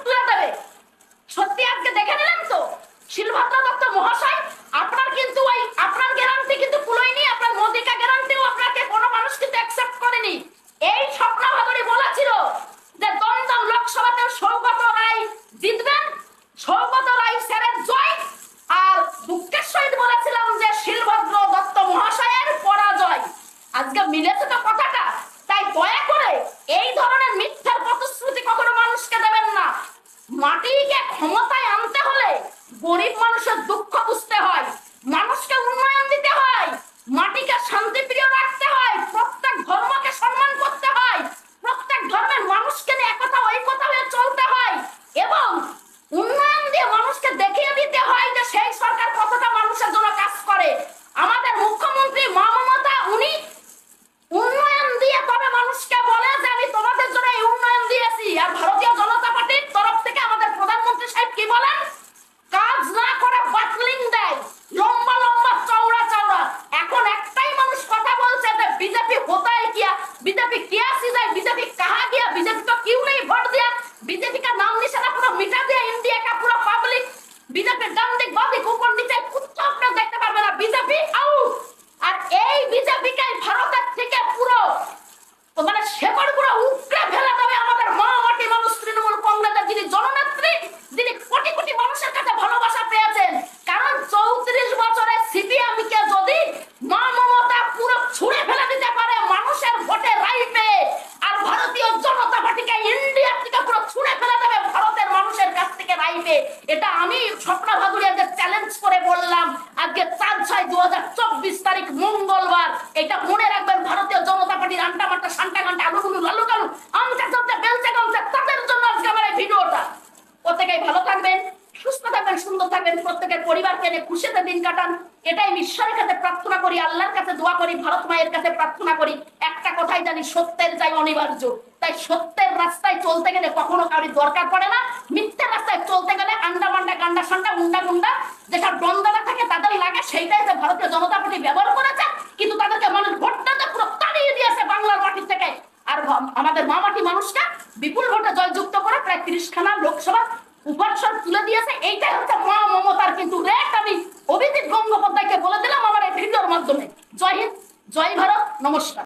তুলে দেবে। সত্যি আজকে দেখে নিলেন তো শিলভদ্র দত্ত মহাশয়, আপনার কিন্তু ওই আপনার গ্যারান্টি কিন্তু কুলোয়নি, আপনার মোদিকা গ্যারান্টিও আপনাকে কোনো মানুষ কিন্তু অ্যাকসেপ্ট করেনি। এই স্বপ্না ভাদুরী বলেছিল যে দমদম লোকসভাতে সৌগত রায় জিতবেন, সৌগত রায় স্যারের জয়, আর দুঃখের সহিত বলেছিলাম যে শিলভদ্র দত্ত মহাশয়ের পরাজয়। আজকে মিলেছে তো কথাটা। তাই দয়া করে এই ধরনের মিথ্যার প্রতিশ্রুতি কখনো মানুষকে দেবেন না। মাটিকে ক্ষমতায় আনতে হলে গরিব মানুষের দুঃখ বুঝতে হয়, মানুষকে উন্নয়ন দিতে হয়, মাটিকে শান্তিপ্রিয় রাখতে হয়, প্রত্যেক ধর্মকে সম্মান করতে হয়, প্রত্যেক ধর্মের মানুষকে নিয়ে একতা ঐক্যতা হয়ে চলতে হয়, এবং উন্নয়ন দিয়ে মানুষকে দেখিয়ে দিতে হয় যে সেই সরকার কতটা মানুষের জন্য কাজ করে। আমাদের মুখ্যমন্ত্রী মা মমতা উনি উন্নয়ন দিয়ে তবে মানুষকে বলে যে আমি তোমাদের জন্য এই উন্নয়ন দিয়েছি। আর ভারতীয় জনতা পার্টির তরফ থেকে আমাদের প্রধানমন্ত্রী সাহেব কি বলেন? কাজ না করে বাটলিং দেয়, লম্বা লম্বা চওড়া চওড়া। এখন একটাই মানুষ কথা বলছে যে बीजेपी होता है क्या, बीजेपी क्या चीज है, बीजेपी कहाँ गया, बीजेपी को क्यों नहीं वोट दिया, बीजेपी का नाम निशाना पूरा मिटा दिया इंडिया का पूरा पब्लिक। बीजेपी डान दिख बां दिख ऊपर नीचे कुत्ता अपने देखते पारबे ना, बीजेपी आउट। আর এই বিজেপি কে ভারতের থেকে পুরো মানে শেকড় পুরো উপড়ে ফেলে দেবে আমাদের মা মাটি মানুষ তৃণমূল কংগ্রেসের যিনি জননেত্রী, যিনি কোটি কোটি মানুষের কাছে ভালোবাসা পেয়েছেন। কারণ 34 বছরে সিপিএম কে যদি মা মমতা পুরো ছুঁড়ে ফেলে দিতে পারে মানুষের ভোটে রায় পেয়ে, আর ভারতীয় জনতা পার্টিকে ইন্ডিয়া থেকে পুরো ছুঁড়ে ফেলে দেবে ভারতের মানুষের কাছ থেকে রায় পেয়ে, এটা আমি স্বপ্না ভাদুরী আজকে চ্যালেঞ্জ করে বললাম। আজকে 4/6/2024 তারিখ মঙ্গলবার, এটা মনে রাখবেন। ভারতীয় জনতা পার্টির আন্টা মাটা সান্টা গান্টা আলুগুলু লালু কালু আমচা চলতে বেলচে গামচা তাদের জন্য আজকে আমার এই ভিডিওটা। প্রত্যেকেই ভালো থাকবেন, সুস্থ থাকবেন, সুন্দর থাকবেন, প্রত্যেকের পরিবারকে নিয়ে খুশিতে দিন কাটান, এটাই আমি ঈশ্বরের কাছে প্রার্থনা করি, আল্লাহর কাছে দোয়া করি, ভারত মায়ের কাছে প্রার্থনা করি। একটা কথাই জানি, সত্যের চাই অনিবার্য। তাই সত্যের রাস্তায় চলতে গেলে কখনো কারোর দরকার পড়ে না, মিথ্যের রাস্তায় চলতে গেলে আন্ডা মান্ডা গান্ডা সান্ডা উন্ডা গুন্ডা যেসব দ্বন্দ্বটা থাকে তাদের লাগে, সেইটাই যে ভারতীয় জনতা পার্টি ব্যবহার করেছে। কিন্তু তাদেরকে মানুষ ভোটটাতে পুরো তাড়িয়ে দিয়েছে বাংলার মাটির থেকে। আর আমাদের মা মাটি মানুষকে বিপুল ভোটে জয়যুক্ত করে প্রায় 30খানা লোকসভা উপহার তুলে দিয়েছে। এইটাই হচ্ছে মা মমতার কিন্তু রেট। আমি অভিজিৎ গঙ্গোপাধ্যায়কে বলে দিলাম আমার এই ভিডিওর মাধ্যমে। জয় হিন্দ, জয় ভারত, নমস্কার।